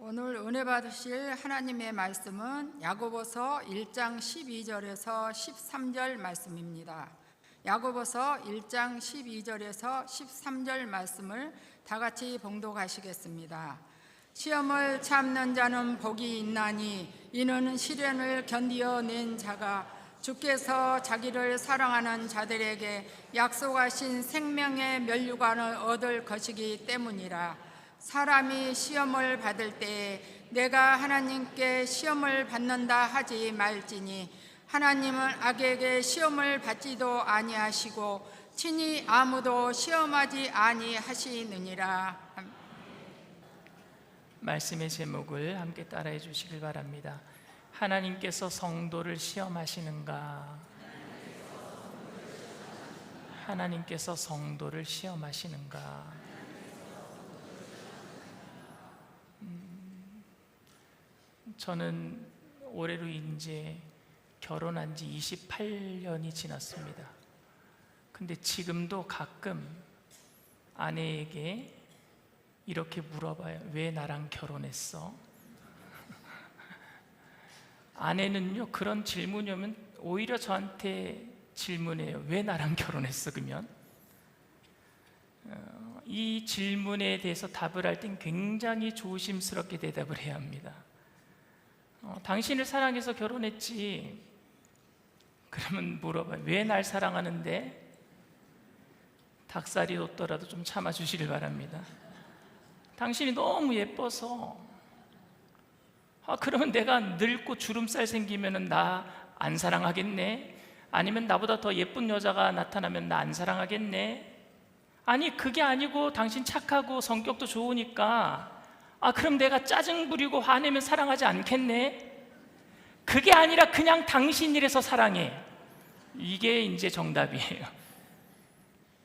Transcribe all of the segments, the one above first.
오늘 은혜 받으실 하나님의 말씀은 야고보서 1장 12절에서 13절 말씀입니다. 야고보서 1장 12절에서 13절 말씀을 다 같이 봉독하시겠습니다. 시험을 참는 자는 복이 있나니 이는 시련을 견디어낸 자가 주께서 자기를 사랑하는 자들에게 약속하신 생명의 면류관을 얻을 것이기 때문이라. 사람이 시험을 받을 때에 내가 하나님께 시험을 받는다 하지 말지니 하나님은 악에게 시험을 받지도 아니하시고 친히 아무도 시험하지 아니하시느니라. 말씀의 제목을 함께 따라해 주시길 바랍니다. 하나님께서 성도를 시험하시는가? 하나님께서 성도를 시험하시는가? 저는 올해로 이제 결혼한 지 28년이 지났습니다. 근데 지금도 가끔 아내에게 이렇게 물어봐요. 왜 나랑 결혼했어? 아내는요, 그런 질문이 오면 오히려 저한테 질문해요. 왜 나랑 결혼했어? 그러면 이 질문에 대해서 답을 할 땐 굉장히 조심스럽게 대답을 해야 합니다. 당신을 사랑해서 결혼했지. 그러면 물어봐요. 왜 날 사랑하는데? 닭살이 돋더라도 좀 참아주시길 바랍니다. 당신이 너무 예뻐서. 그러면 내가 늙고 주름살 생기면 나 안 사랑하겠네? 아니면 나보다 더 예쁜 여자가 나타나면 나 안 사랑하겠네? 아니, 그게 아니고 당신 착하고 성격도 좋으니까 그럼 내가 짜증 부리고 화내면 사랑하지 않겠네? 그게 아니라 그냥 당신이라서 사랑해. 이게 이제 정답이에요.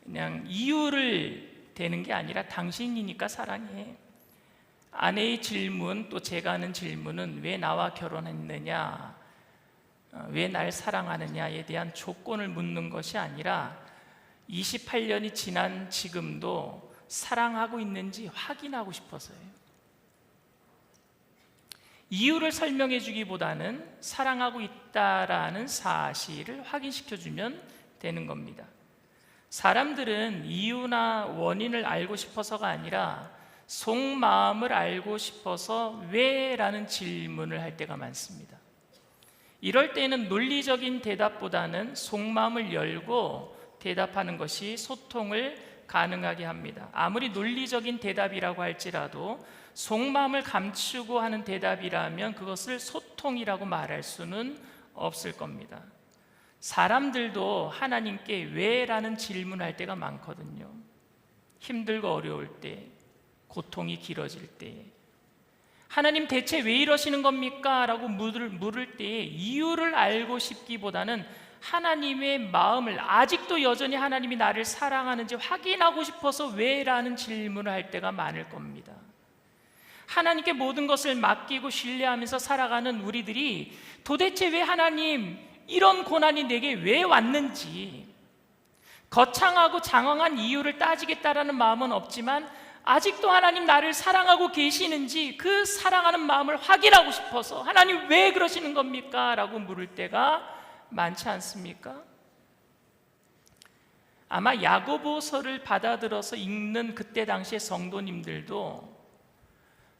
그냥 이유를 대는 게 아니라 당신이니까 사랑해. 아내의 질문, 또 제가 하는 질문은 왜 나와 결혼했느냐, 왜 날 사랑하느냐에 대한 조건을 묻는 것이 아니라 28년이 지난 지금도 사랑하고 있는지 확인하고 싶어서요. 이유를 설명해 주기보다는 사랑하고 있다라는 사실을 확인시켜 주면 되는 겁니다. 사람들은 이유나 원인을 알고 싶어서가 아니라 속마음을 알고 싶어서 왜? 라는 질문을 할 때가 많습니다. 이럴 때는 논리적인 대답보다는 속마음을 열고 대답하는 것이 소통을 가능하게 합니다. 아무리 논리적인 대답이라고 할지라도 속마음을 감추고 하는 대답이라면 그것을 소통이라고 말할 수는 없을 겁니다. 사람들도 하나님께 왜? 라는 질문할 때가 많거든요. 힘들고 어려울 때, 고통이 길어질 때, 하나님 대체 왜 이러시는 겁니까? 라고 물을 때 이유를 알고 싶기보다는 하나님의 마음을, 아직도 여전히 하나님이 나를 사랑하는지 확인하고 싶어서 왜? 라는 질문을 할 때가 많을 겁니다. 하나님께 모든 것을 맡기고 신뢰하면서 살아가는 우리들이 도대체 왜 하나님 이런 고난이 내게 왜 왔는지, 거창하고 장황한 이유를 따지겠다라는 마음은 없지만 아직도 하나님 나를 사랑하고 계시는지 그 사랑하는 마음을 확인하고 싶어서 하나님 왜 그러시는 겁니까? 라고 물을 때가 많지 않습니까? 아마 야고보서를 받아들여서 읽는 그때 당시의 성도님들도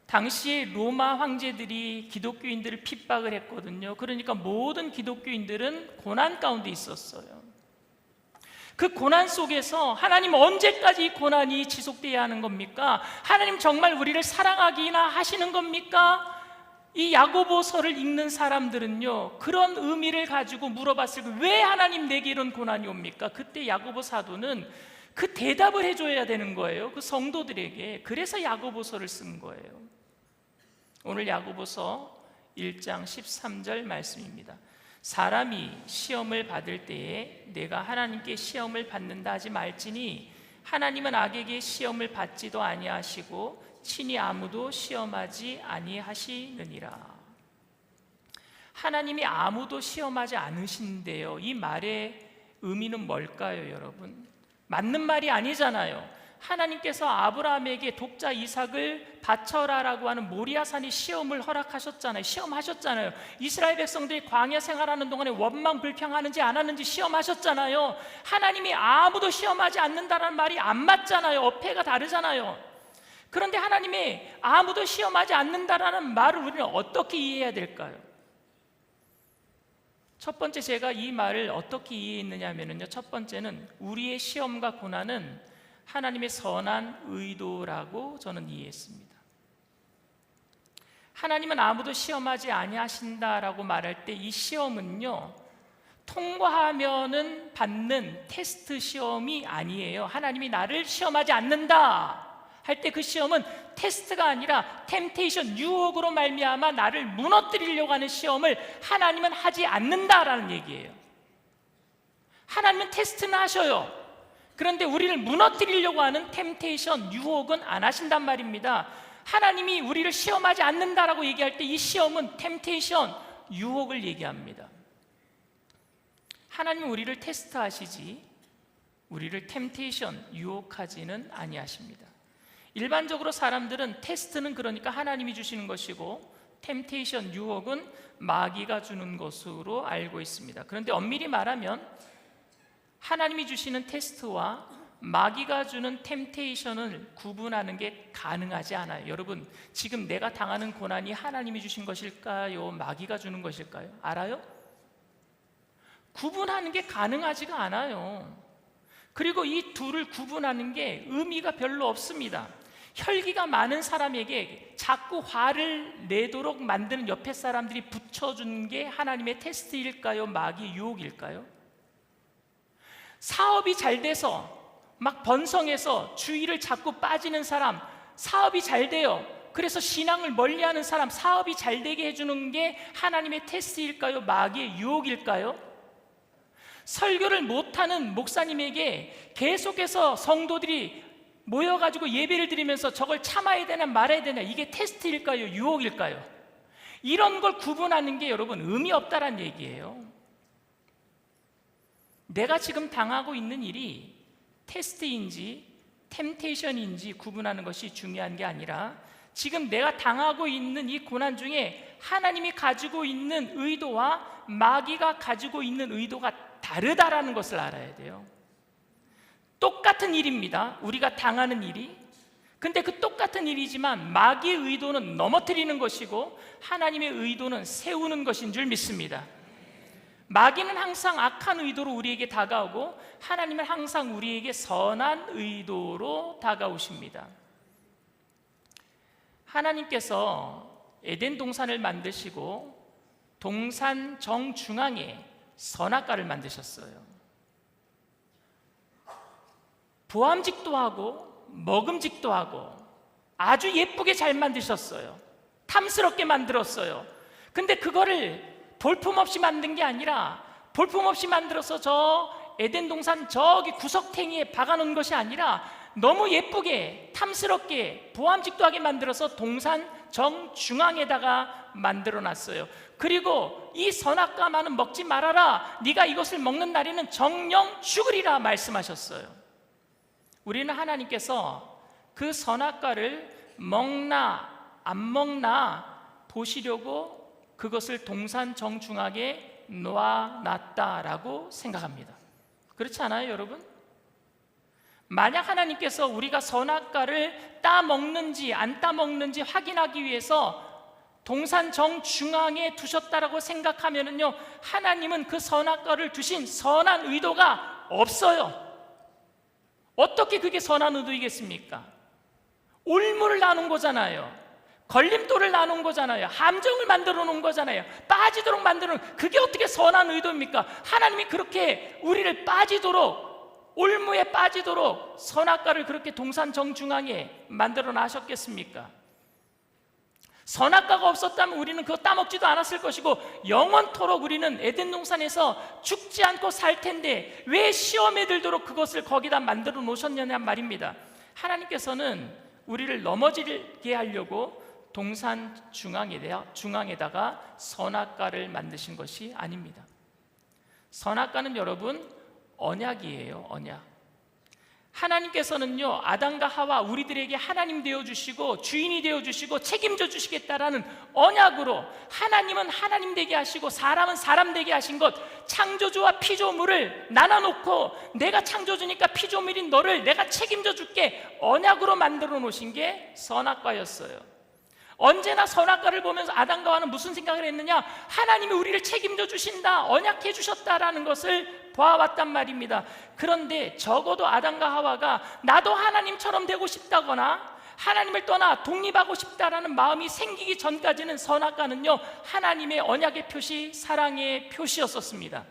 당시에 로마 황제들이 기독교인들을 핍박을 했거든요. 그러니까 모든 기독교인들은 고난 가운데 있었어요. 그 고난 속에서 하나님 언제까지 이 고난이 지속돼야 하는 겁니까? 하나님 정말 우리를 사랑하기나 하시는 겁니까? 이 야고보서를 읽는 사람들은요, 그런 의미를 가지고 물어봤을 때 왜 하나님 내게 이런 고난이 옵니까? 그때 야고보 사도는 그 대답을 해줘야 되는 거예요. 그 성도들에게. 그래서 야고보서를 쓴 거예요. 오늘 야고보서 1장 13절 말씀입니다. 사람이 시험을 받을 때에 내가 하나님께 시험을 받는다 하지 말지니 하나님은 악에게 시험을 받지도 아니하시고 친히 아무도 시험하지 아니하시느니라. 하나님이 아무도 시험하지 않으신대요. 이 말의 의미는 뭘까요, 여러분? 맞는 말이 아니잖아요. 하나님께서 아브라함에게 독자 이삭을 바쳐라라고 하는 모리아산의 시험을 허락하셨잖아요. 시험하셨잖아요. 이스라엘 백성들이 광야 생활하는 동안에 원망 불평하는지 안 하는지 시험하셨잖아요. 하나님이 아무도 시험하지 않는다는 말이 안 맞잖아요. 어폐가 다르잖아요. 그런데 하나님이 아무도 시험하지 않는다라는 말을 우리는 어떻게 이해해야 될까요? 첫 번째, 제가 이 말을 어떻게 이해했느냐 하면요, 첫 번째는 우리의 시험과 고난은 하나님의 선한 의도라고 저는 이해했습니다. 하나님은 아무도 시험하지 아니하신다라고 말할 때 이 시험은요, 통과하면은 받는 테스트 시험이 아니에요. 하나님이 나를 시험하지 않는다 할 때 그 시험은 테스트가 아니라 템테이션, 유혹으로 말미암아 나를 무너뜨리려고 하는 시험을 하나님은 하지 않는다라는 얘기예요. 하나님은 테스트는 하셔요. 그런데 우리를 무너뜨리려고 하는 템테이션, 유혹은 안 하신단 말입니다. 하나님이 우리를 시험하지 않는다라고 얘기할 때 이 시험은 템테이션, 유혹을 얘기합니다. 하나님은 우리를 테스트하시지 우리를 템테이션, 유혹하지는 아니하십니다. 일반적으로 사람들은 테스트는 그러니까 하나님이 주시는 것이고 템테이션, 유혹은 마귀가 주는 것으로 알고 있습니다. 그런데 엄밀히 말하면 하나님이 주시는 테스트와 마귀가 주는 템테이션을 구분하는 게 가능하지 않아요. 여러분, 지금 내가 당하는 고난이 하나님이 주신 것일까요? 마귀가 주는 것일까요? 알아요? 구분하는 게 가능하지가 않아요. 그리고 이 둘을 구분하는 게 의미가 별로 없습니다. 혈기가 많은 사람에게 자꾸 화를 내도록 만드는 옆에 사람들이 붙여준 게 하나님의 테스트일까요? 마귀의 유혹일까요? 사업이 잘 돼서 막 번성해서 주의를 자꾸 빠지는 사람, 사업이 잘 돼요. 그래서 신앙을 멀리하는 사람, 사업이 잘 되게 해주는 게 하나님의 테스트일까요? 마귀의 유혹일까요? 설교를 못하는 목사님에게 계속해서 성도들이 모여가지고 예배를 드리면서 저걸 참아야 되나 말아야 되나, 이게 테스트일까요? 유혹일까요? 이런 걸 구분하는 게 여러분 의미 없다란 얘기예요. 내가 지금 당하고 있는 일이 테스트인지 템테이션인지 구분하는 것이 중요한 게 아니라 지금 내가 당하고 있는 이 고난 중에 하나님이 가지고 있는 의도와 마귀가 가지고 있는 의도가 다르다라는 것을 알아야 돼요. 똑같은 일입니다. 우리가 당하는 일이. 근데 그 똑같은 일이지만 마귀의 의도는 넘어뜨리는 것이고 하나님의 의도는 세우는 것인 줄 믿습니다. 마귀는 항상 악한 의도로 우리에게 다가오고 하나님은 항상 우리에게 선한 의도로 다가오십니다. 하나님께서 에덴 동산을 만드시고 동산 정중앙에 선악과를 만드셨어요. 보암직도 하고 먹음직도 하고 아주 예쁘게 잘 만드셨어요. 탐스럽게 만들었어요. 근데 그거를 볼품없이 만든 게 아니라, 볼품없이 만들어서 저 에덴 동산 저기 구석탱이에 박아놓은 것이 아니라 너무 예쁘게 탐스럽게 보암직도하게 만들어서 동산 정중앙에다가 만들어놨어요. 그리고 이 선악과만은 먹지 말아라, 네가 이것을 먹는 날에는 정령 죽으리라 말씀하셨어요. 우리는 하나님께서 그 선악과를 먹나 안 먹나 보시려고 그것을 동산 정중앙에 놓아놨다라고 생각합니다. 그렇지 않아요, 여러분? 만약 하나님께서 우리가 선악과를 따먹는지 안 따먹는지 확인하기 위해서 동산 정중앙에 두셨다라고 생각하면은요, 하나님은 그 선악과를 두신 선한 의도가 없어요. 어떻게 그게 선한 의도이겠습니까? 올무를 나눈 거잖아요. 걸림돌을 나눈 거잖아요. 함정을 만들어 놓은 거잖아요. 빠지도록 만들어 놓은, 그게 어떻게 선한 의도입니까? 하나님이 그렇게 우리를 빠지도록, 올무에 빠지도록 선악과를 그렇게 동산 정중앙에 만들어 놔셨겠습니까? 선악과가 없었다면 우리는 그거 따먹지도 않았을 것이고 영원토록 우리는 에덴 동산에서 죽지 않고 살 텐데 왜 시험에 들도록 그것을 거기다 만들어 놓으셨냐는 말입니다. 하나님께서는 우리를 넘어지게 하려고 동산 중앙에다가 선악과를 만드신 것이 아닙니다. 선악과는 여러분 언약이에요. 언약. 하나님께서는요, 아담과 하와 우리들에게 하나님 되어주시고 주인이 되어주시고 책임져 주시겠다라는 언약으로, 하나님은 하나님 되게 하시고 사람은 사람 되게 하신 것, 창조주와 피조물을 나눠놓고 내가 창조주니까 피조물인 너를 내가 책임져 줄게, 언약으로 만들어 놓으신 게 선악과였어요. 언제나 선악과를 보면서 아담과 하와는 무슨 생각을 했느냐? 하나님이 우리를 책임져 주신다, 언약해 주셨다라는 것을 보아왔단 말입니다. 그런데 적어도 아담과 하와가 나도 하나님처럼 되고 싶다거나 하나님을 떠나 독립하고 싶다라는 마음이 생기기 전까지는 선악과는요, 하나님의 언약의 표시, 사랑의 표시였었습니다.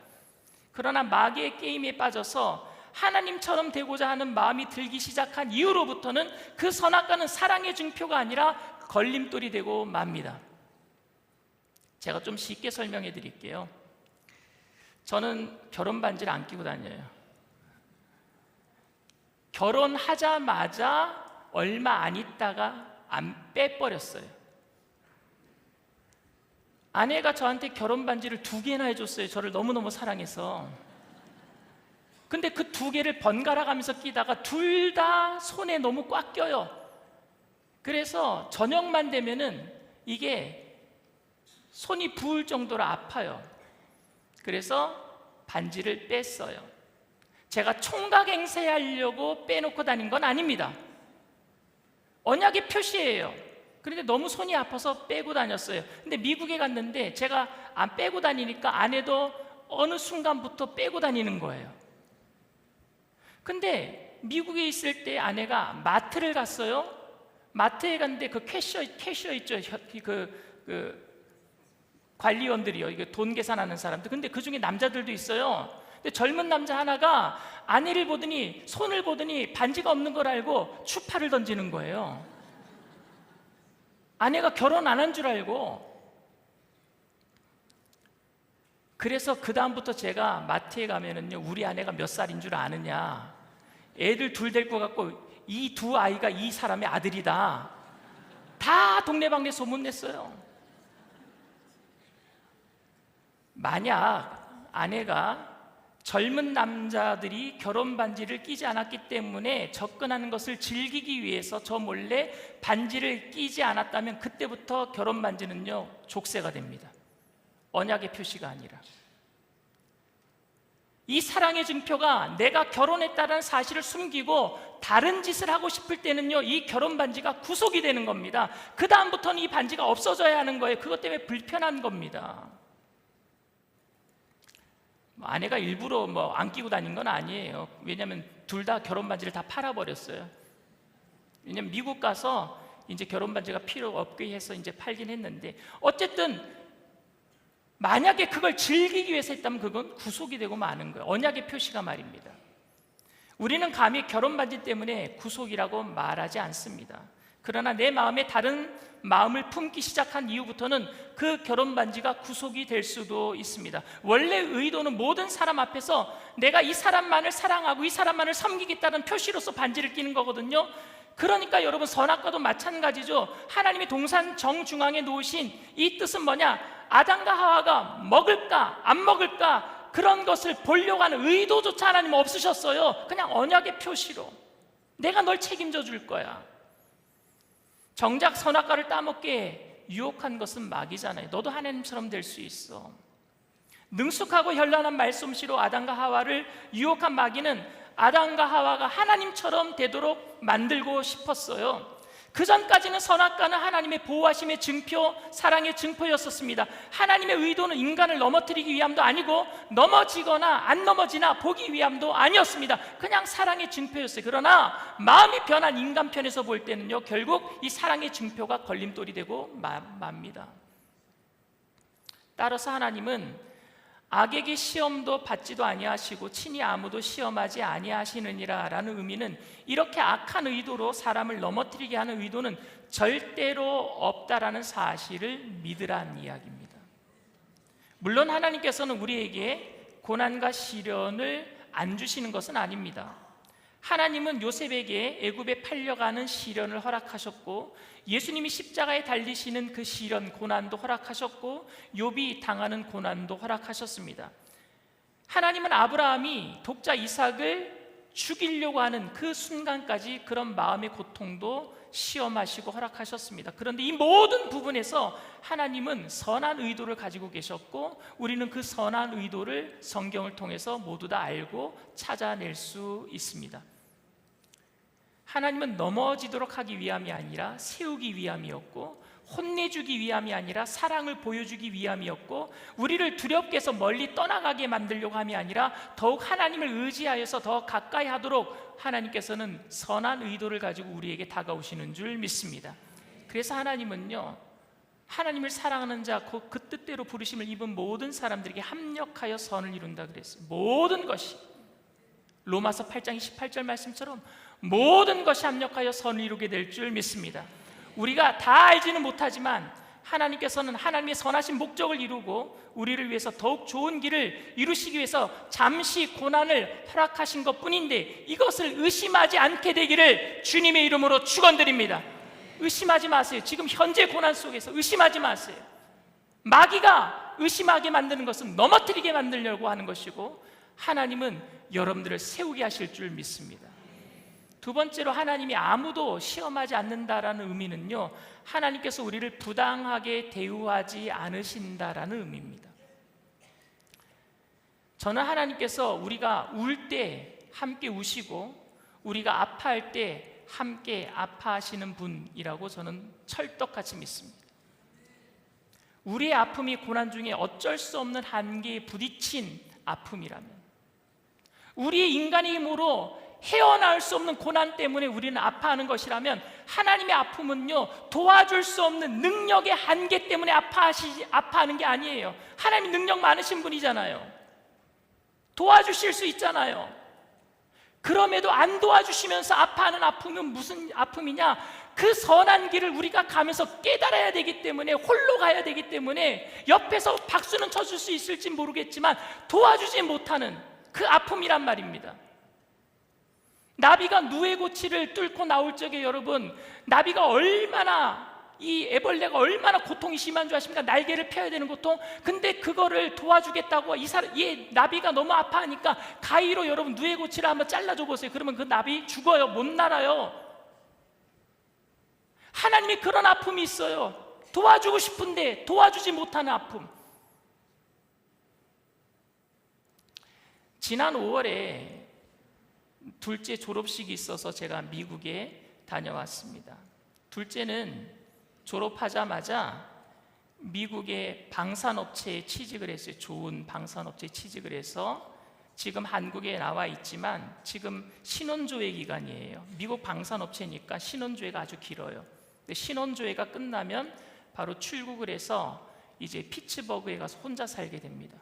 그러나 마귀의 게임에 빠져서 하나님처럼 되고자 하는 마음이 들기 시작한 이후로부터는 그 선악과는 사랑의 증표가 아니라 걸림돌이 되고 맙니다. 제가 좀 쉽게 설명해 드릴게요. 저는 결혼 반지를 안 끼고 다녀요. 결혼하자마자 얼마 안 있다가 안 빼버렸어요. 아내가 저한테 결혼 반지를 2개나 해줬어요. 저를 너무너무 사랑해서. 근데 그 2개를 번갈아 가면서 끼다가 둘 다 손에 너무 꽉 껴요. 그래서 저녁만 되면은 이게 손이 부을 정도로 아파요. 그래서 반지를 뺐어요. 제가 총각 행세하려고 빼놓고 다닌 건 아닙니다. 언약의 표시예요. 그런데 너무 손이 아파서 빼고 다녔어요. 근데 미국에 갔는데 제가 안 빼고 다니니까 아내도 어느 순간부터 빼고 다니는 거예요. 근데 미국에 있을 때 아내가 마트를 갔어요. 마트에 갔는데 그 캐셔 있죠. 관리원들이요. 이게 돈 계산하는 사람들. 근데 그 중에 남자들도 있어요. 근데 젊은 남자 하나가 아내를 보더니, 손을 보더니 반지가 없는 걸 알고 추파를 던지는 거예요. 아내가 결혼 안 한 줄 알고. 그래서 그 다음부터 제가 마트에 가면은요, 우리 아내가 몇 살인 줄 아느냐, 애들 둘 데리고 갖고 이 2 아이가 이 사람의 아들이다, 다 동네방네 소문냈어요. 만약 아내가 젊은 남자들이 결혼 반지를 끼지 않았기 때문에 접근하는 것을 즐기기 위해서 저 몰래 반지를 끼지 않았다면 그때부터 결혼 반지는요, 족쇄가 됩니다. 언약의 표시가 아니라. 이 사랑의 증표가 내가 결혼했다는 사실을 숨기고 다른 짓을 하고 싶을 때는요, 이 결혼 반지가 구속이 되는 겁니다. 그 다음부터는 이 반지가 없어져야 하는 거예요. 그것 때문에 불편한 겁니다. 아내가 일부러 안 끼고 다닌 건 아니에요. 왜냐하면 둘 다 결혼 반지를 다 팔아버렸어요. 왜냐하면 미국 가서 이제 결혼 반지가 필요 없게 해서 이제 팔긴 했는데, 어쨌든 만약에 그걸 즐기기 위해서 했다면 그건 구속이 되고 마는 거예요. 언약의 표시가 말입니다. 우리는 감히 결혼 반지 때문에 구속이라고 말하지 않습니다. 그러나 내 마음에 다른 마음을 품기 시작한 이후부터는 그 결혼 반지가 구속이 될 수도 있습니다. 원래 의도는 모든 사람 앞에서 내가 이 사람만을 사랑하고 이 사람만을 섬기겠다는 표시로서 반지를 끼는 거거든요. 그러니까 여러분, 선악과도 마찬가지죠. 하나님이 동산 정중앙에 놓으신 이 뜻은 뭐냐? 아담과 하와가 먹을까 안 먹을까 그런 것을 보려고 하는 의도조차 하나님 없으셨어요. 그냥 언약의 표시로 내가 널 책임져 줄 거야. 정작 선악과를 따먹게 유혹한 것은 마귀잖아요. 너도 하나님처럼 될 수 있어. 능숙하고 현란한 말솜씨로 아담과 하와를 유혹한 마귀는 아담과 하와가 하나님처럼 되도록 만들고 싶었어요. 그 전까지는 선악과는 하나님의 보호하심의 증표, 사랑의 증표였었습니다. 하나님의 의도는 인간을 넘어뜨리기 위함도 아니고 넘어지거나 안 넘어지나 보기 위함도 아니었습니다. 그냥 사랑의 증표였어요. 그러나 마음이 변한 인간 편에서 볼 때는요, 결국 이 사랑의 증표가 걸림돌이 되고 맙니다. 따라서 하나님은 악에게 시험도 받지도 아니하시고 친히 아무도 시험하지 아니하시느니라 라는 의미는, 이렇게 악한 의도로 사람을 넘어뜨리게 하는 의도는 절대로 없다라는 사실을 믿으란 이야기입니다. 물론 하나님께서는 우리에게 고난과 시련을 안 주시는 것은 아닙니다. 하나님은 요셉에게 애굽에 팔려가는 시련을 허락하셨고, 예수님이 십자가에 달리시는 그 시련, 고난도 허락하셨고, 욥이 당하는 고난도 허락하셨습니다. 하나님은 아브라함이 독자 이삭을 죽이려고 하는 그 순간까지 그런 마음의 고통도 시험하시고 허락하셨습니다. 그런데 이 모든 부분에서 하나님은 선한 의도를 가지고 계셨고, 우리는 그 선한 의도를 성경을 통해서 모두 다 알고 찾아낼 수 있습니다. 하나님은 넘어지도록 하기 위함이 아니라 세우기 위함이었고, 혼내주기 위함이 아니라 사랑을 보여주기 위함이었고, 우리를 두렵게 해서 멀리 떠나가게 만들려고 함이 아니라 더욱 하나님을 의지하여서 더 가까이 하도록 하나님께서는 선한 의도를 가지고 우리에게 다가오시는 줄 믿습니다. 그래서 하나님은요, 하나님을 사랑하는 자, 그 뜻대로 부르심을 입은 모든 사람들에게 합력하여 선을 이룬다 그랬어요. 모든 것이, 로마서 8장 28절 말씀처럼 모든 것이 합력하여 선을 이루게 될 줄 믿습니다. 우리가 다 알지는 못하지만 하나님께서는 하나님의 선하신 목적을 이루고 우리를 위해서 더욱 좋은 길을 이루시기 위해서 잠시 고난을 허락하신 것뿐인데, 이것을 의심하지 않게 되기를 주님의 이름으로 축원드립니다. 의심하지 마세요. 지금 현재 고난 속에서 의심하지 마세요. 마귀가 의심하게 만드는 것은 넘어뜨리게 만들려고 하는 것이고, 하나님은 여러분들을 세우게 하실 줄 믿습니다. 두 번째로, 하나님이 아무도 시험하지 않는다라는 의미는요, 하나님께서 우리를 부당하게 대우하지 않으신다라는 의미입니다. 저는 하나님께서 우리가 울 때 함께 우시고 우리가 아파할 때 함께 아파하시는 분이라고 저는 철떡같이 믿습니다. 우리의 아픔이 고난 중에 어쩔 수 없는 한계에 부딪힌 아픔이라면, 우리의 인간의 힘으로 헤어나올 수 없는 고난 때문에 우리는 아파하는 것이라면, 하나님의 아픔은요, 도와줄 수 없는 능력의 한계 때문에 아파하는 게 아니에요. 하나님 능력 많으신 분이잖아요. 도와주실 수 있잖아요. 그럼에도 안 도와주시면서 아파하는 아픔은 무슨 아픔이냐? 그 선한 길을 우리가 가면서 깨달아야 되기 때문에, 홀로 가야 되기 때문에, 옆에서 박수는 쳐줄 수 있을지 모르겠지만 도와주지 못하는 그 아픔이란 말입니다. 나비가 누에 고치를 뚫고 나올 적에, 여러분, 나비가 얼마나, 이 애벌레가 얼마나 고통이 심한 줄 아십니까? 날개를 펴야 되는 고통. 근데 그거를 도와주겠다고 이 나비가 너무 아파하니까 가위로 여러분 누에 고치를 한번 잘라줘 보세요. 그러면 그 나비 죽어요. 못 날아요. 하나님이 그런 아픔이 있어요. 도와주고 싶은데 도와주지 못하는 아픔. 지난 5월에 둘째 졸업식이 있어서 제가 미국에 다녀왔습니다. 둘째는 졸업하자마자 미국의 방산업체에 취직을 했어요. 좋은 방산업체에 취직을 해서 지금 한국에 나와 있지만 지금 신혼조회 기간이에요. 미국 방산업체니까 신혼조회가 아주 길어요. 근데 신혼조회가 끝나면 바로 출국을 해서 이제 피츠버그에 가서 혼자 살게 됩니다.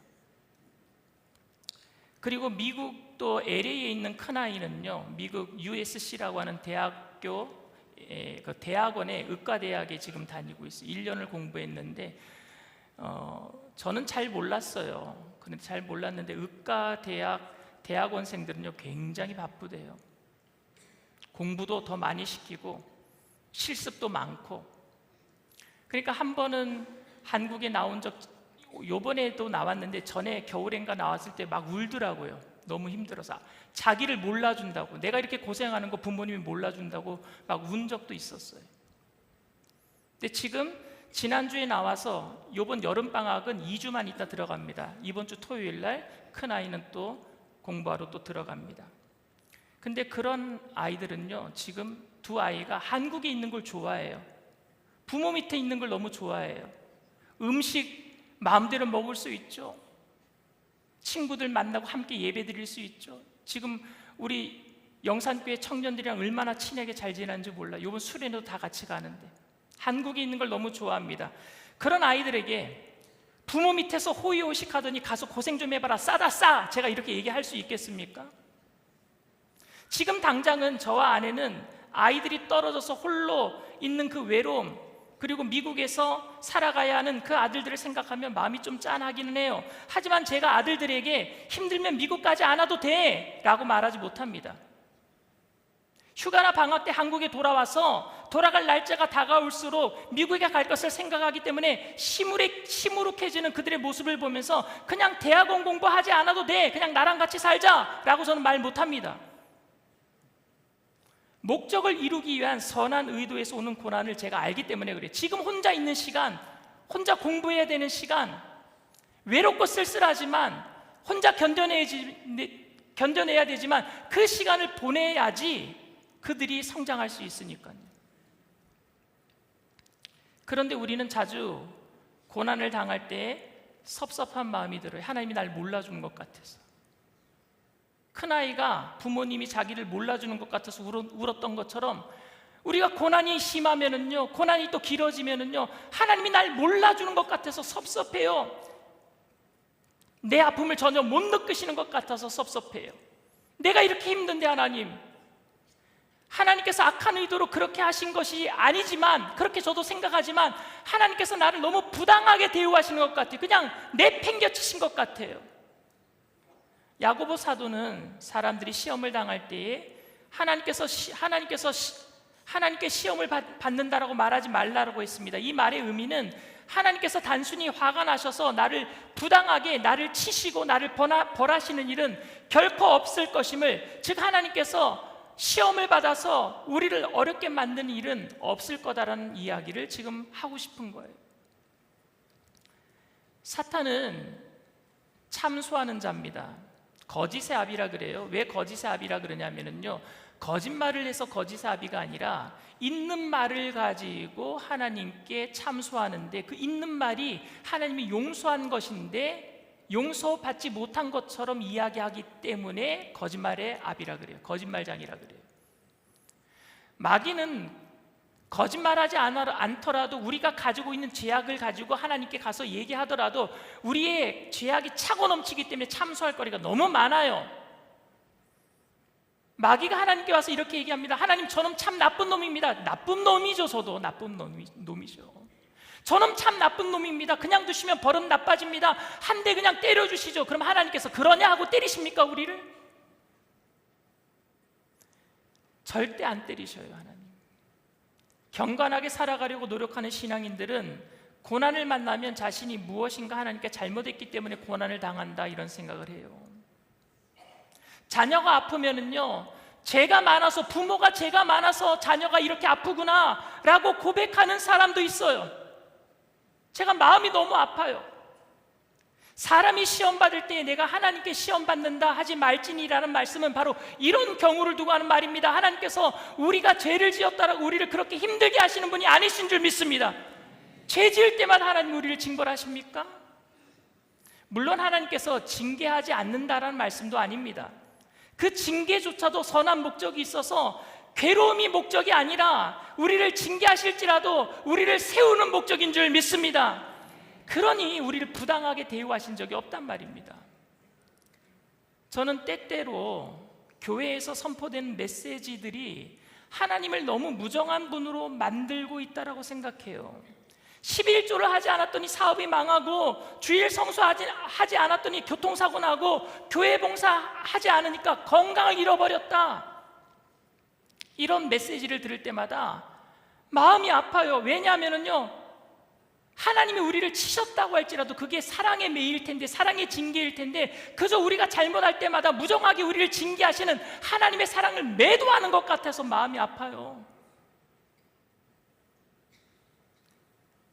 그리고 미국 또 LA에 있는 큰아이는요, 미국 USC라고 하는 대학교, 그 대학원에 의과대학에 지금 다니고 있어요. 1년을 공부했는데 저는 잘 몰랐어요. 그런데 잘 몰랐는데 대학원생들은요 굉장히 바쁘대요. 공부도 더 많이 시키고 실습도 많고. 그러니까 한 번은 한국에 나온 적, 요번에도 나왔는데 전에 겨울엔가 나왔을 때 막 울더라고요. 너무 힘들어서 자기를 몰라준다고, 내가 이렇게 고생하는 거 부모님이 몰라준다고 막 운 적도 있었어요. 근데 지금 지난주에 나와서 요번 여름방학은 2주만 있다 들어갑니다. 이번 주 토요일 날 큰아이는 또 공부하러 또 들어갑니다. 근데 그런 아이들은요, 지금 두 아이가 한국에 있는 걸 좋아해요. 부모 밑에 있는 걸 너무 좋아해요. 음식 마음대로 먹을 수 있죠. 친구들 만나고 함께 예배 드릴 수 있죠. 지금 우리 영산교회 청년들이랑 얼마나 친하게 잘 지내는지 몰라요. 이번 수련회도 다 같이 가는데 한국에 있는 걸 너무 좋아합니다. 그런 아이들에게 부모 밑에서 호의호식하더니 가서 고생 좀 해봐라, 싸다 싸, 제가 이렇게 얘기할 수 있겠습니까? 지금 당장은 저와 아내는 아이들이 떨어져서 홀로 있는 그 외로움, 그리고 미국에서 살아가야 하는 그 아들들을 생각하면 마음이 좀 짠하기는 해요. 하지만 제가 아들들에게 힘들면 미국 가지 않아도 돼 라고 말하지 못합니다. 휴가나 방학 때 한국에 돌아와서 돌아갈 날짜가 다가올수록 미국에 갈 것을 생각하기 때문에 시무룩해지는 그들의 모습을 보면서 그냥 대학원 공부하지 않아도 돼, 그냥 나랑 같이 살자 라고 저는 말 못합니다. 목적을 이루기 위한 선한 의도에서 오는 고난을 제가 알기 때문에 그래요. 지금 혼자 있는 시간, 혼자 공부해야 되는 시간, 외롭고 쓸쓸하지만 혼자 견뎌내야 되지만 그 시간을 보내야지 그들이 성장할 수 있으니까요. 그런데 우리는 자주 고난을 당할 때 섭섭한 마음이 들어요. 하나님이 날 몰라주는 것 같아서. 큰아이가 부모님이 자기를 몰라주는 것 같아서 울었던 것처럼 우리가 고난이 심하면은요, 고난이 또 길어지면은요, 하나님이 날 몰라주는 것 같아서 섭섭해요. 내 아픔을 전혀 못 느끼시는 것 같아서 섭섭해요. 내가 이렇게 힘든데 하나님께서 악한 의도로 그렇게 하신 것이 아니지만, 그렇게 저도 생각하지만 하나님께서 나를 너무 부당하게 대우하시는 것 같아요. 그냥 내팽겨치신 것 같아요. 야고보 사도는 사람들이 시험을 당할 때에 하나님께 시험을 받는다라고 말하지 말라고 했습니다. 이 말의 의미는 하나님께서 단순히 화가 나셔서 나를 부당하게 나를 치시고 나를 벌하시는 일은 결코 없을 것임을, 즉 하나님께서 시험을 받아서 우리를 어렵게 만드는 일은 없을 거다라는 이야기를 지금 하고 싶은 거예요. 사탄은 참소하는 자입니다. 거짓의 아비라 그래요. 왜 거짓의 아비라 그러냐면요, 거짓말을 해서 거짓의 아비가 아니라 있는 말을 가지고 하나님께 참소하는데, 그 있는 말이 하나님이 용서한 것인데 용서받지 못한 것처럼 이야기하기 때문에 거짓말의 아비라 그래요. 거짓말장이라 그래요. 마귀는 거짓말하지 않더라도 우리가 가지고 있는 죄악을 가지고 하나님께 가서 얘기하더라도 우리의 죄악이 차고 넘치기 때문에 참소할 거리가 너무 많아요. 마귀가 하나님께 와서 이렇게 얘기합니다. 하나님, 저놈 참 나쁜 놈입니다. 나쁜 놈이죠. 저도 나쁜 놈이죠. 저놈 참 나쁜 놈입니다. 그냥 두시면 버릇 나빠집니다. 한 대 그냥 때려주시죠. 그럼 하나님께서 그러냐 하고 때리십니까 우리를? 절대 안 때리셔요. 하나님. 경건하게 살아가려고 노력하는 신앙인들은 고난을 만나면 자신이 무엇인가 하나님께 잘못했기 때문에 고난을 당한다, 이런 생각을 해요. 자녀가 아프면은요, 부모가 죄가 많아서 자녀가 이렇게 아프구나 라고 고백하는 사람도 있어요. 제가 마음이 너무 아파요. 사람이 시험 받을 때 내가 하나님께 시험 받는다 하지 말지니라는 말씀은 바로 이런 경우를 두고 하는 말입니다. 하나님께서 우리가 죄를 지었다라고 우리를 그렇게 힘들게 하시는 분이 아니신 줄 믿습니다. 죄 지을 때마다 하나님 우리를 징벌하십니까? 물론 하나님께서 징계하지 않는다라는 말씀도 아닙니다. 그 징계조차도 선한 목적이 있어서 괴로움이 목적이 아니라 우리를 징계하실지라도 우리를 세우는 목적인 줄 믿습니다. 그러니 우리를 부당하게 대우하신 적이 없단 말입니다. 저는 때때로 교회에서 선포되는 메시지들이 하나님을 너무 무정한 분으로 만들고 있다고 생각해요. 11조를 하지 않았더니 사업이 망하고, 주일 성수하지 않았더니 교통사고 나고, 교회 봉사하지 않으니까 건강을 잃어버렸다, 이런 메시지를 들을 때마다 마음이 아파요. 왜냐하면요, 하나님이 우리를 치셨다고 할지라도 그게 사랑의 매일 텐데, 사랑의 징계일 텐데, 그저 우리가 잘못할 때마다 무정하게 우리를 징계하시는 하나님의 사랑을 매도하는 것 같아서 마음이 아파요.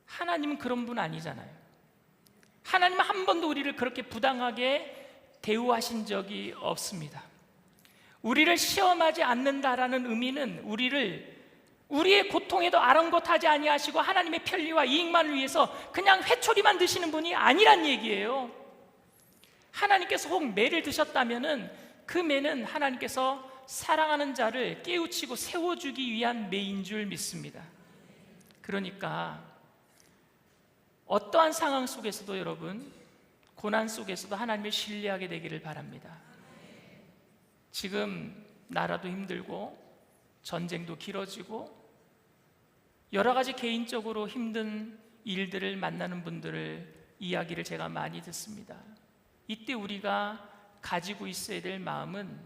하나님은 그런 분 아니잖아요. 하나님은 한 번도 우리를 그렇게 부당하게 대우하신 적이 없습니다. 우리를 시험하지 않는다라는 의미는 우리의 고통에도 아랑곳하지 아니하시고 하나님의 편리와 이익만을 위해서 그냥 회초리만 드시는 분이 아니란 얘기예요. 하나님께서 혹 매를 드셨다면은 그 매는 하나님께서 사랑하는 자를 깨우치고 세워주기 위한 매인 줄 믿습니다. 그러니까 어떠한 상황 속에서도 여러분, 고난 속에서도 하나님을 신뢰하게 되기를 바랍니다. 지금 나라도 힘들고 전쟁도 길어지고 여러 가지 개인적으로 힘든 일들을 만나는 분들을 이야기를 제가 많이 듣습니다. 이때 우리가 가지고 있어야 될 마음은,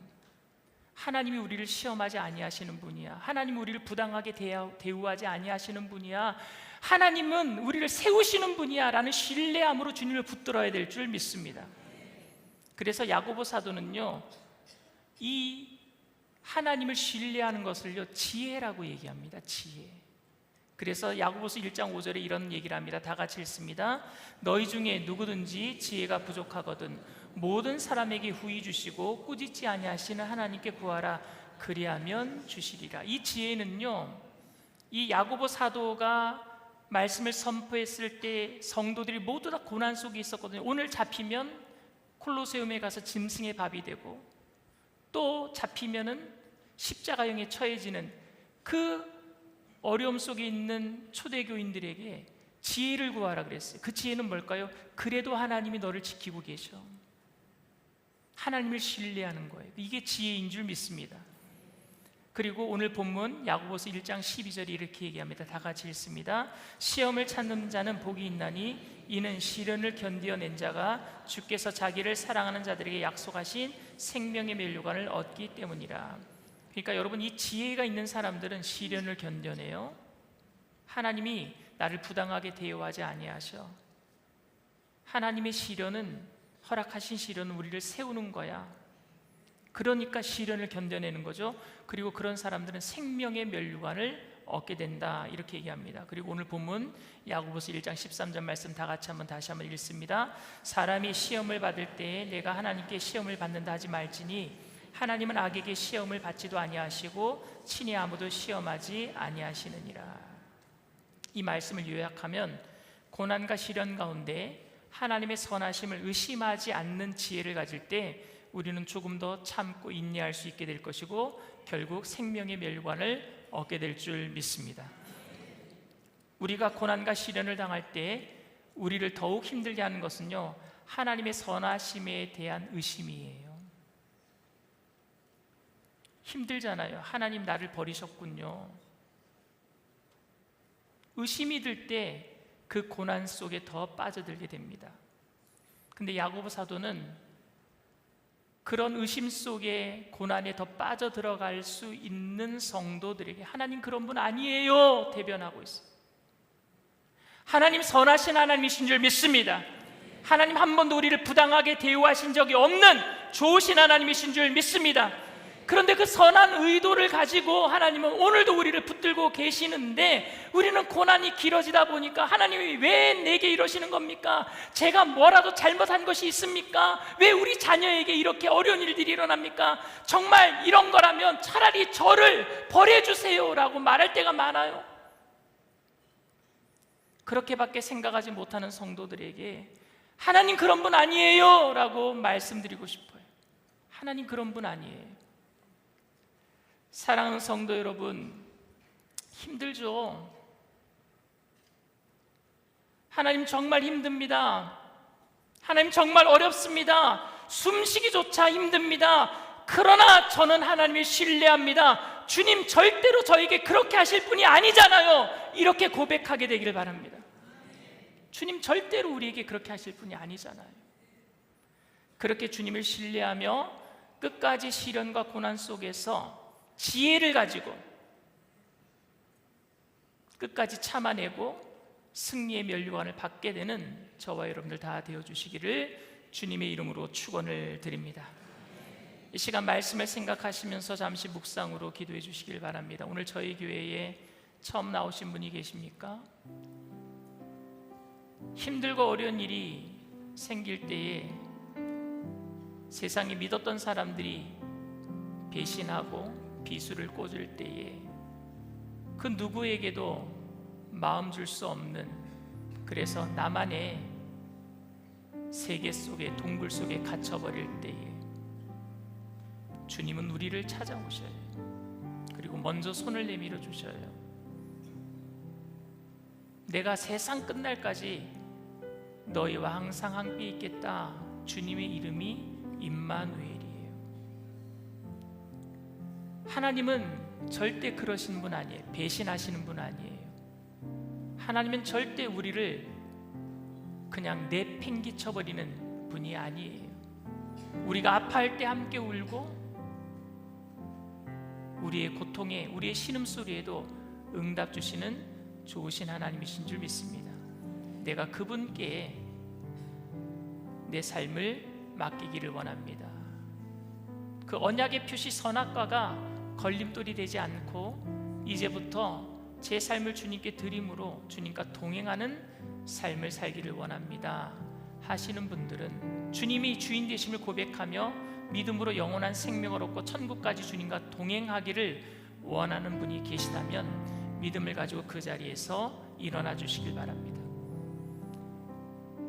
하나님이 우리를 시험하지 아니하시는 분이야. 하나님이 우리를 부당하게 대우하지 아니하시는 분이야. 하나님은 우리를 세우시는 분이야 라는 신뢰함으로 주님을 붙들어야 될 줄 믿습니다. 그래서 야고보 사도는요, 이 하나님을 신뢰하는 것을요, 지혜라고 얘기합니다. 지혜. 그래서 야고보서 1장 5절에 이런 얘기를 합니다. 다 같이 읽습니다. 너희 중에 누구든지 지혜가 부족하거든 모든 사람에게 후히 주시고 꾸짖지 아니하시는 하나님께 구하라. 그리하면 주시리라. 이 지혜는요, 이 야고보 사도가 말씀을 선포했을 때 성도들이 모두 다 고난 속에 있었거든요. 오늘 잡히면 콜로세움에 가서 짐승의 밥이 되고, 또 잡히면은 십자가형에 처해지는 그 어려움 속에 있는 초대교인들에게 지혜를 구하라 그랬어요. 그 지혜는 뭘까요? 그래도 하나님이 너를 지키고 계셔. 하나님을 신뢰하는 거예요. 이게 지혜인 줄 믿습니다. 그리고 오늘 본문 야고보서 1장 12절에 이렇게 얘기합니다. 다 같이 읽습니다. 시험을 찾는 자는 복이 있나니 이는 시련을 견디어낸 자가 주께서 자기를 사랑하는 자들에게 약속하신 생명의 면류관을 얻기 때문이라. 그러니까 여러분, 이 지혜가 있는 사람들은 시련을 견뎌내요. 하나님이 나를 부당하게 대우하지 아니하셔. 하나님의 시련은, 허락하신 시련은 우리를 세우는 거야. 그러니까 시련을 견뎌내는 거죠. 그리고 그런 사람들은 생명의 면류관을 얻게 된다, 이렇게 얘기합니다. 그리고 오늘 본문 야고보서 1장 13절 말씀 다 같이 다시 한번 읽습니다. 사람이 시험을 받을 때 내가 하나님께 시험을 받는다 하지 말지니 하나님은 악에게 시험을 받지도 아니하시고 친히 아무도 시험하지 아니하시느니라. 이 말씀을 요약하면 고난과 시련 가운데 하나님의 선하심을 의심하지 않는 지혜를 가질 때 우리는 조금 더 참고 인내할 수 있게 될 것이고 결국 생명의 멸관을 얻게 될 줄 믿습니다. 우리가 고난과 시련을 당할 때 우리를 더욱 힘들게 하는 것은요, 하나님의 선하심에 대한 의심이에요. 힘들잖아요. 하나님 나를 버리셨군요. 의심이 들 때 그 고난 속에 더 빠져들게 됩니다. 근데 야고보 사도는 그런 의심 속에 고난에 더 빠져들어갈 수 있는 성도들에게 하나님 그런 분 아니에요 대변하고 있어요. 하나님 선하신 하나님이신 줄 믿습니다. 하나님 한 번도 우리를 부당하게 대우하신 적이 없는 좋으신 하나님이신 줄 믿습니다. 그런데 그 선한 의도를 가지고 하나님은 오늘도 우리를 붙들고 계시는데 우리는 고난이 길어지다 보니까 하나님이 왜 내게 이러시는 겁니까? 제가 뭐라도 잘못한 것이 있습니까? 왜 우리 자녀에게 이렇게 어려운 일들이 일어납니까? 정말 이런 거라면 차라리 저를 버려주세요 라고 말할 때가 많아요. 그렇게밖에 생각하지 못하는 성도들에게 하나님 그런 분 아니에요 라고 말씀드리고 싶어요. 하나님 그런 분 아니에요. 사랑하는 성도 여러분, 힘들죠? 하나님 정말 힘듭니다. 하나님 정말 어렵습니다. 숨쉬기조차 힘듭니다. 그러나 저는 하나님을 신뢰합니다. 주님 절대로 저에게 그렇게 하실 분이 아니잖아요. 이렇게 고백하게 되기를 바랍니다. 주님 절대로 우리에게 그렇게 하실 분이 아니잖아요. 그렇게 주님을 신뢰하며 끝까지 시련과 고난 속에서 지혜를 가지고 끝까지 참아내고 승리의 면류관을 받게 되는 저와 여러분들 다 되어주시기를 주님의 이름으로 축원을 드립니다. 이 시간 말씀을 생각하시면서 잠시 묵상으로 기도해 주시길 바랍니다. 오늘 저희 교회에 처음 나오신 분이 계십니까? 힘들고 어려운 일이 생길 때에 세상이 믿었던 사람들이 배신하고 비수를 꽂을 때에 그 누구에게도 마음 줄 수 없는, 그래서 나만의 세계 속에 동굴 속에 갇혀버릴 때에 주님은 우리를 찾아오셔요. 그리고 먼저 손을 내밀어 주셔요. 내가 세상 끝날까지 너희와 항상 함께 있겠다. 주님의 이름이 임마누엘이에요. 하나님은 절대 그러신 분 아니에요. 배신하시는 분 아니에요. 하나님은 절대 우리를 그냥 내팽개쳐버리는 분이 아니에요. 우리가 아파할 때 함께 울고 우리의 고통에, 우리의 신음소리에도 응답 주시는 좋으신 하나님이신 줄 믿습니다. 내가 그분께 내 삶을 맡기기를 원합니다. 그 언약의 표시 선악과가 걸림돌이 되지 않고 이제부터 제 삶을 주님께 드림으로 주님과 동행하는 삶을 살기를 원합니다 하시는 분들은, 주님이 주인 되심을 고백하며 믿음으로 영원한 생명을 얻고 천국까지 주님과 동행하기를 원하는 분이 계시다면 믿음을 가지고 그 자리에서 일어나 주시길 바랍니다.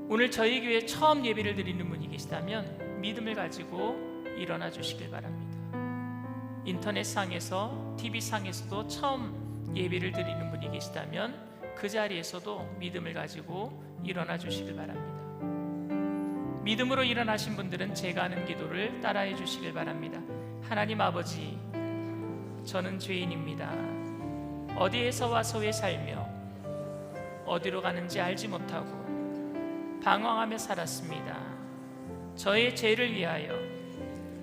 오늘 저희 교회에 처음 예배를 드리는 분이 계시다면 믿음을 가지고 일어나 주시길 바랍니다. 인터넷상에서, TV상에서도 처음 예배를 드리는 분이 계시다면 그 자리에서도 믿음을 가지고 일어나 주시길 바랍니다. 믿음으로 일어나신 분들은 제가 하는 기도를 따라해 주시길 바랍니다. 하나님 아버지, 저는 죄인입니다. 어디에서 와서 왜 살며 어디로 가는지 알지 못하고 방황하며 살았습니다. 저의 죄를 위하여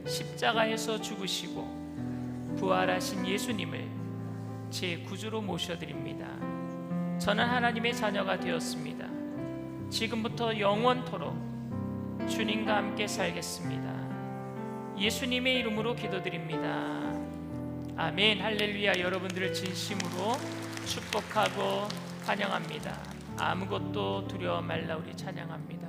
십자가에서 죽으시고 부활하신 예수님을 제 구주로 모셔드립니다. 저는 하나님의 자녀가 되었습니다. 지금부터 영원토록 주님과 함께 살겠습니다. 예수님의 이름으로 기도드립니다. 아멘. 할렐루야. 여러분들을 진심으로 축복하고 환영합니다. 아무것도 두려워 말라. 우리 찬양합니다.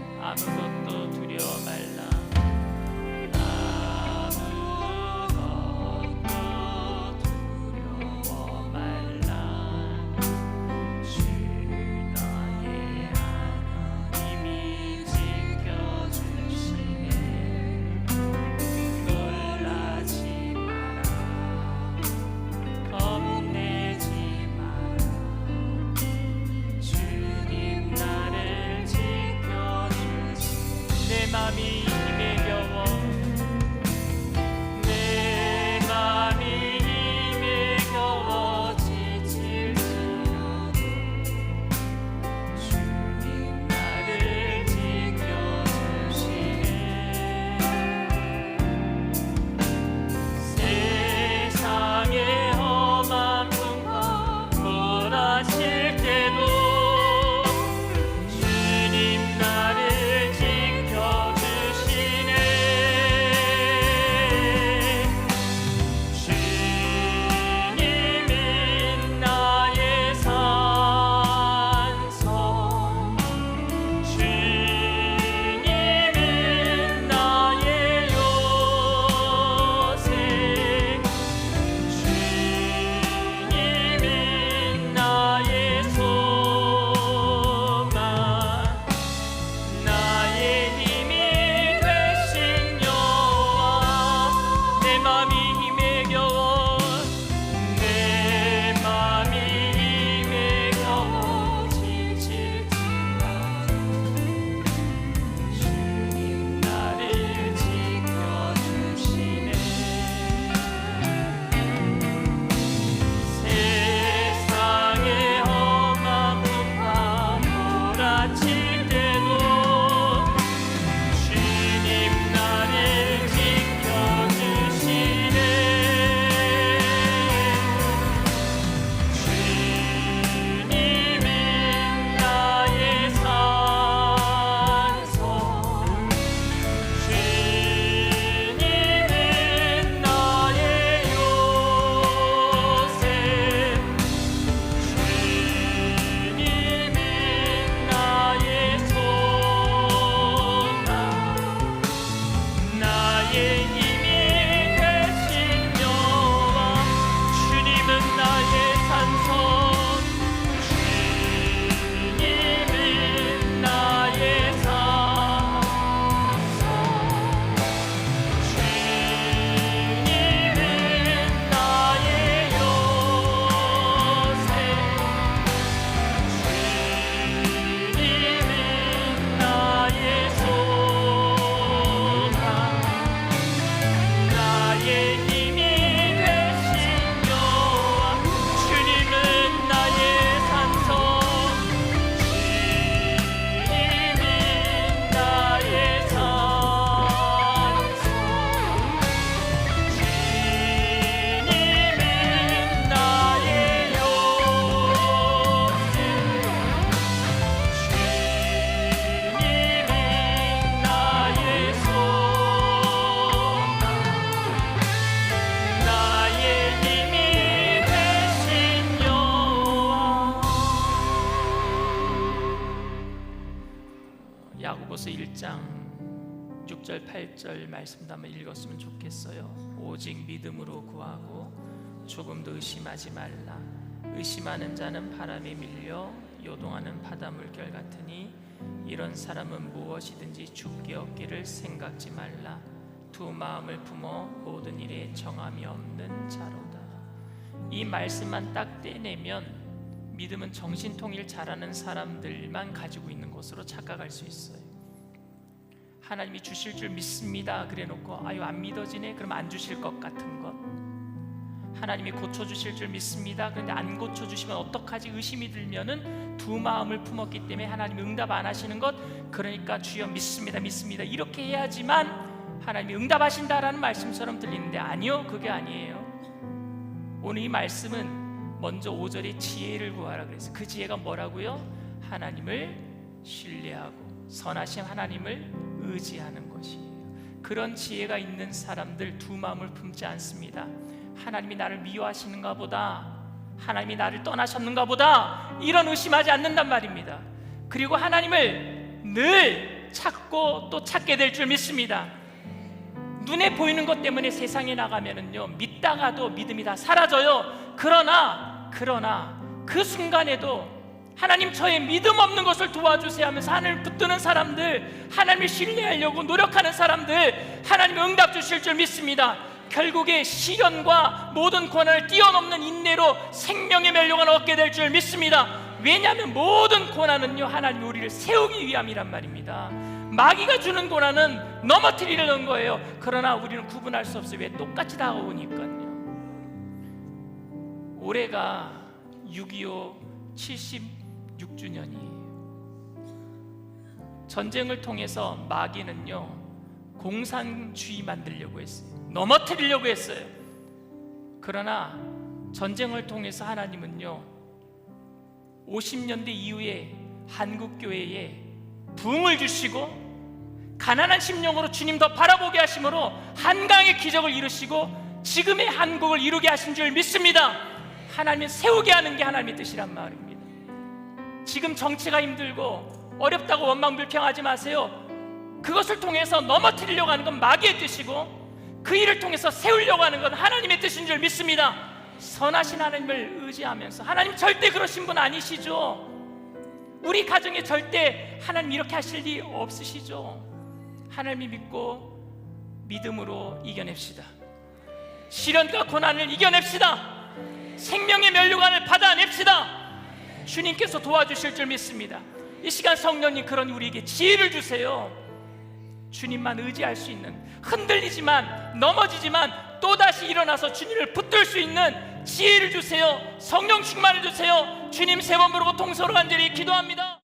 아무것도 두려워 말라. 아무것도 두려워 말라. 주 나의 하나님이 지켜주시네. 놀라지 마라. 겁내지 마라. 주님 나를 내 맘이 힘에 겨워, 내 맘이 힘에 겨워 지칠지라도 주님 나를 지켜주시네. 세상의 험한 풍파 몰아칠 때도 주님 나를 지켜주시네. 야고보서 1장 6절 8절 말씀도 한번 읽었으면 좋겠어요. 오직 믿음으로 구하고 조금도 의심하지 말라. 의심하는 자는 바람에 밀려 요동하는 바닷물결 같으니 이런 사람은 무엇이든지 죽게 얻기를 생각지 말라. 두 마음을 품어 모든 일에 정함이 없는 자로다. 이 말씀만 딱 떼내면 믿음은 정신통일 잘하는 사람들만 가지고 있는 것으로 착각할 수 있어요. 하나님이 주실 줄 믿습니다 그래 놓고 아유 안 믿어지네 그럼 안 주실 것 같은 것, 하나님이 고쳐주실 줄 믿습니다 그런데 안 고쳐주시면 어떡하지 의심이 들면은 두 마음을 품었기 때문에 하나님이 응답 안 하시는 것, 그러니까 주여 믿습니다 믿습니다 이렇게 해야지만 하나님이 응답하신다라는 말씀처럼 들리는데 아니요, 그게 아니에요. 오늘 이 말씀은 먼저 5절에 지혜를 구하라 그랬어요. 그 지혜가 뭐라고요? 하나님을 신뢰하고 선하신 하나님을 의지하는 것이에요. 그런 지혜가 있는 사람들 두 마음을 품지 않습니다. 하나님이 나를 미워하시는가 보다, 하나님이 나를 떠나셨는가 보다 이런 의심하지 않는단 말입니다. 그리고 하나님을 늘 찾고 또 찾게 될 줄 믿습니다. 눈에 보이는 것 때문에 세상에 나가면은요 믿다가도 믿음이 다 사라져요. 그러나 그 순간에도 하나님 저의 믿음 없는 것을 도와주세요 하면서 하나님을 붙드는 사람들, 하나님을 신뢰하려고 노력하는 사람들 하나님이 응답 주실 줄 믿습니다. 결국에 시련과 모든 고난을 뛰어넘는 인내로 생명의 멸류관을 얻게 될 줄 믿습니다. 왜냐하면 모든 고난은요 하나님이 우리를 세우기 위함이란 말입니다. 마귀가 주는 고난은 넘어뜨리려는 거예요. 그러나 우리는 구분할 수 없어요. 왜? 똑같이 다가오니까요. 올해가 6.25 76주년이에요. 전쟁을 통해서 마귀는요 공산주의 만들려고 했어요. 넘어뜨리려고 했어요. 그러나 전쟁을 통해서 하나님은요 50년대 이후에 한국교회에 부흥을 주시고 가난한 심령으로 주님 더 바라보게 하심으로 한강의 기적을 이루시고 지금의 한국을 이루게 하신 줄 믿습니다. 하나님을 세우게 하는 게 하나님의 뜻이란 말입니다. 지금 정치가 힘들고 어렵다고 원망불평하지 마세요. 그것을 통해서 넘어뜨리려고 하는 건 마귀의 뜻이고 그 일을 통해서 세우려고 하는 건 하나님의 뜻인 줄 믿습니다. 선하신 하나님을 의지하면서, 하나님 절대 그러신 분 아니시죠? 우리 가정에 절대 하나님 이렇게 하실 리 없으시죠? 하나님이 믿고 믿음으로 이겨냅시다. 시련과 고난을 이겨냅시다. 생명의 멸류관을 받아냅시다. 주님께서 도와주실 줄 믿습니다. 이 시간 성령님 그러니 우리에게 지혜를 주세요. 주님만 의지할 수 있는, 흔들리지만 넘어지지만 또다시 일어나서 주님을 붙들 수 있는 지혜를 주세요. 성령 충만을 주세요. 주님 세 번 부르고 통서로 간절히 기도합니다.